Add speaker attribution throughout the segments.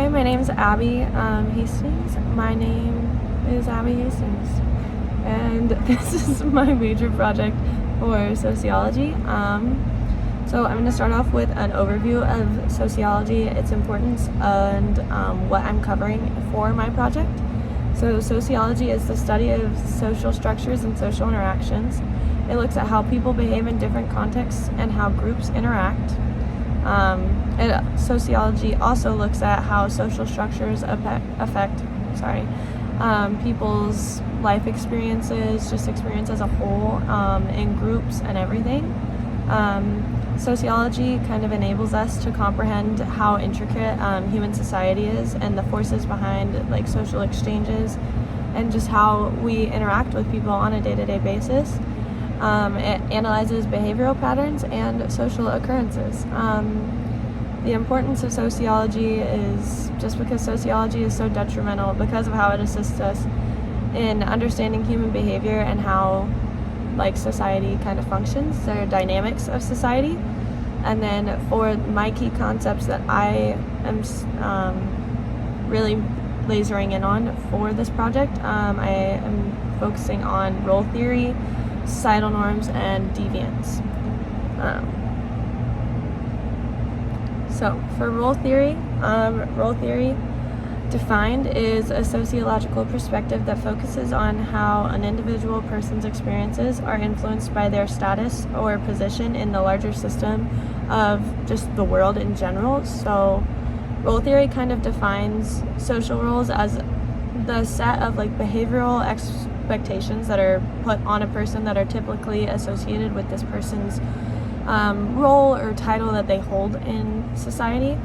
Speaker 1: my name's Abby Hastings. My name is Abby Hastings, and this is my major project for sociology. So I'm going to start off with an overview of sociology, its importance, and what I'm covering for my project. So sociology is the study of social structures and social interactions. It looks at how people behave in different contexts and how groups interact. Sociology also looks at how social structures affect people's life experiences, just experience as a whole, in groups and everything. Sociology kind of enables us to comprehend how intricate human society is and the forces behind like social exchanges and just how we interact with people on a day-to-day basis. It analyzes behavioral patterns and social occurrences. The importance of sociology is just because sociology is so detrimental because of how it assists us in understanding human behavior and how like society kind of functions, the dynamics of society. And then for my key concepts that I am really lasering in on for this project, I am focusing on role theory, societal norms, and deviance. So for role theory defined is a sociological perspective that focuses on how an individual person's experiences are influenced by their status or position in the larger system of just the world in general. So role theory kind of defines social roles as the set of like behavioral expectations that are put on a person that are typically associated with this person's role or title that they hold in society.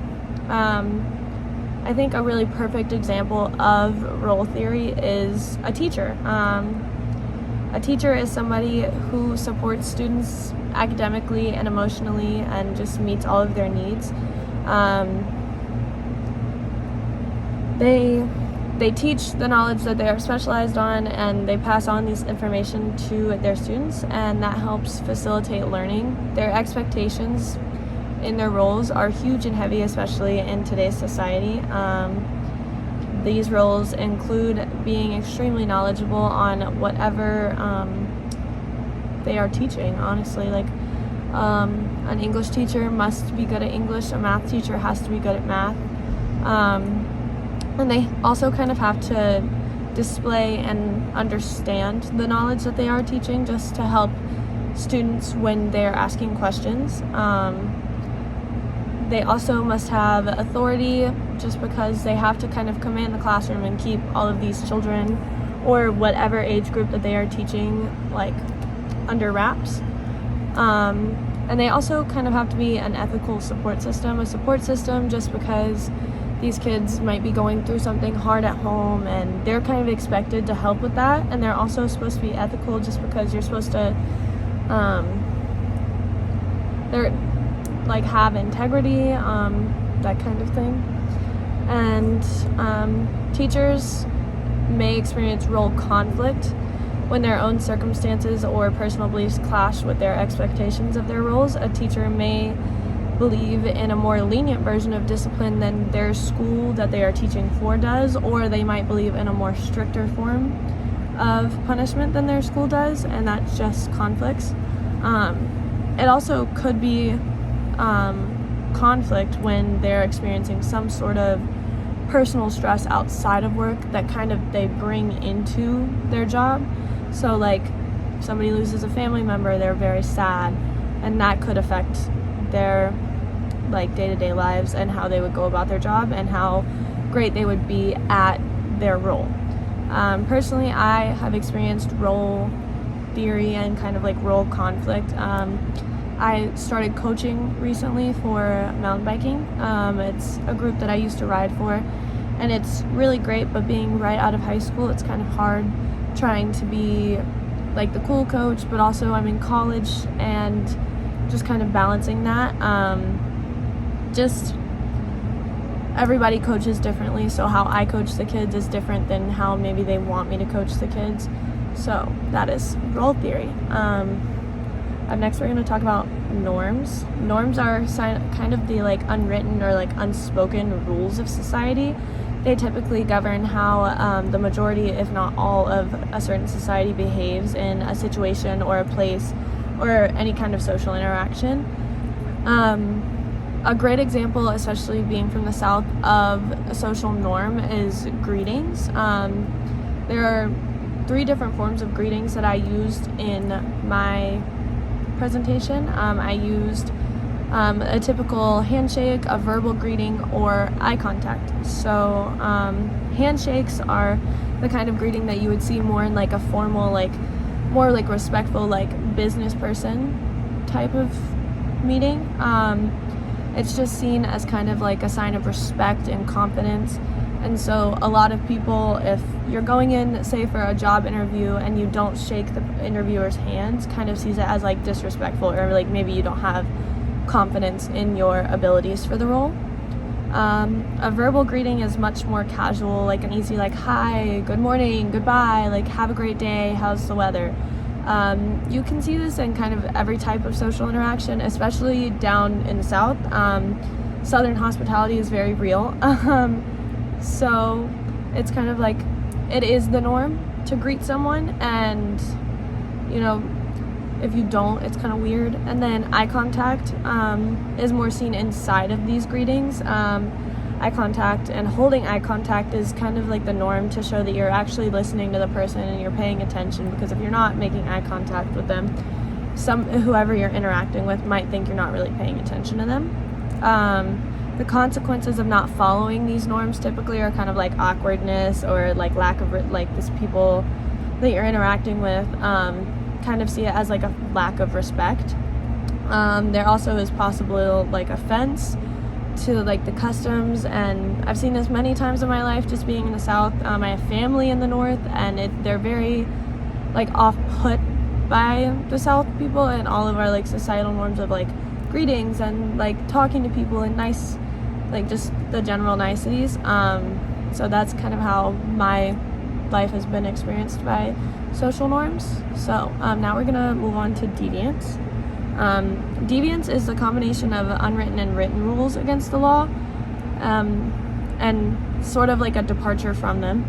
Speaker 1: I think a really perfect example of role theory is a teacher. A teacher is somebody who supports students academically and emotionally and just meets all of their needs. They teach the knowledge that they are specialized on, and they pass on this information to their students, and that helps facilitate learning. Their expectations in their roles are huge and heavy, especially in today's society. These roles include being extremely knowledgeable on whatever they are teaching, honestly. Like an English teacher must be good at English, a math teacher has to be good at math. And they also kind of have to display and understand the knowledge that they are teaching just to help students when they're asking questions. They also must have authority just because they have to kind of command the classroom and keep all of these children or whatever age group that they are teaching like under wraps. And they also kind of have to be an ethical support system, just because these kids might be going through something hard at home and they're kind of expected to help with that, and they're also supposed to be ethical just because you're supposed to they're like have integrity, that kind of thing. And teachers may experience role conflict when their own circumstances or personal beliefs clash with their expectations of their roles. A teacher may believe in a more lenient version of discipline than their school that they are teaching for does, or they might believe in a more stricter form of punishment than their school does, and that just conflicts. It also could be conflict when they're experiencing some sort of personal stress outside of work that kind of they bring into their job. So like somebody loses a family member, they're very sad, and that could affect their like day-to-day lives and how they would go about their job and how great they would be at their role. Personally, I have experienced role theory and kind of like role conflict. I started coaching recently for mountain biking. It's a group that I used to ride for, and it's really great, but being right out of high school, it's kind of hard trying to be like the cool coach, but also I'm in college and just kind of balancing that. Just everybody coaches differently, so how I coach the kids is different than how maybe they want me to coach the kids. So that is role theory. Up next, we're going to talk about norms. Norms are kind of the like unwritten or like unspoken rules of society. They typically govern how the majority, if not all, of a certain society behaves in a situation or a place or any kind of social interaction. A great example, especially being from the South, of a social norm is greetings. There are 3 different forms of greetings that I used in my presentation. I used a typical handshake, a verbal greeting, or eye contact. So handshakes are the kind of greeting that you would see more in like a formal, like more like respectful, like business person type of meeting. It's just seen as kind of like a sign of respect and confidence. And so a lot of people, if you're going in, say, for a job interview and you don't shake the interviewer's hands, kind of sees it as like disrespectful, or like maybe you don't have confidence in your abilities for the role. A verbal greeting is much more casual, like an easy like hi, good morning, goodbye, like have a great day, how's the weather. You can see this in kind of every type of social interaction, especially down in the South. Southern hospitality is very real. So it's kind of like it is the norm to greet someone, and you know, if you don't, it's kind of weird. And then eye contact is more seen inside of these greetings. Eye contact and holding eye contact is kind of like the norm to show that you're actually listening to the person and you're paying attention, because if you're not making eye contact with them, whoever you're interacting with might think you're not really paying attention to them. The consequences of not following these norms typically are kind of like awkwardness or like lack of like this people that you're interacting with kind of see it as like a lack of respect. There also is possible like offense to like the customs, and I've seen this many times in my life just being in the South. I have family in the North, and they're very like off-put by the South people and all of our like societal norms of like greetings and like talking to people and nice, like just the general niceties. So that's kind of how my life has been experienced by social norms. So now we're gonna move on to deviance. Deviance is the combination of unwritten and written rules against the law, and sort of like a departure from them.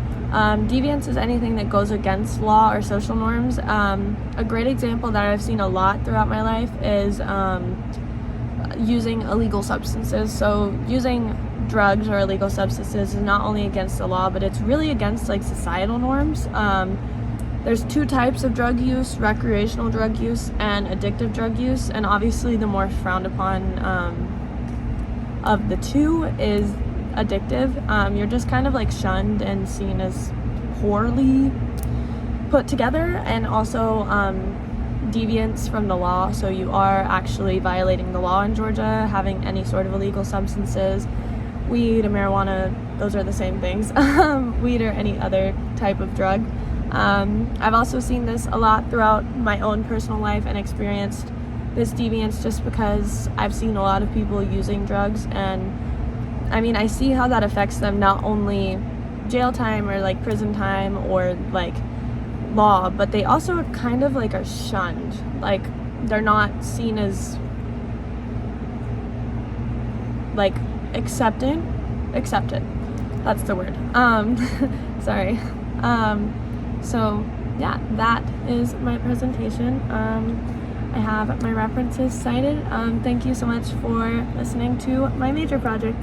Speaker 1: Deviance is anything that goes against law or social norms. A great example that I've seen a lot throughout my life is using illegal substances. So using drugs or illegal substances is not only against the law, but it's really against like societal norms. There's 2 types of drug use: recreational drug use and addictive drug use. And obviously the more frowned upon of the 2 is addictive. You're just kind of like shunned and seen as poorly put together, and also deviance from the law. So you are actually violating the law in Georgia, having any sort of illegal substances. Weed or marijuana, those are the same things. Weed or any other type of drug. I've also seen this a lot throughout my own personal life and experienced this deviance just because I've seen a lot of people using drugs, and I mean, I see how that affects them, not only jail time or like prison time or like law, but they also kind of like are shunned. Like they're not seen as like accepted. That's the word. Sorry. So yeah, that is my presentation. I have my references cited. Thank you so much for listening to my major project.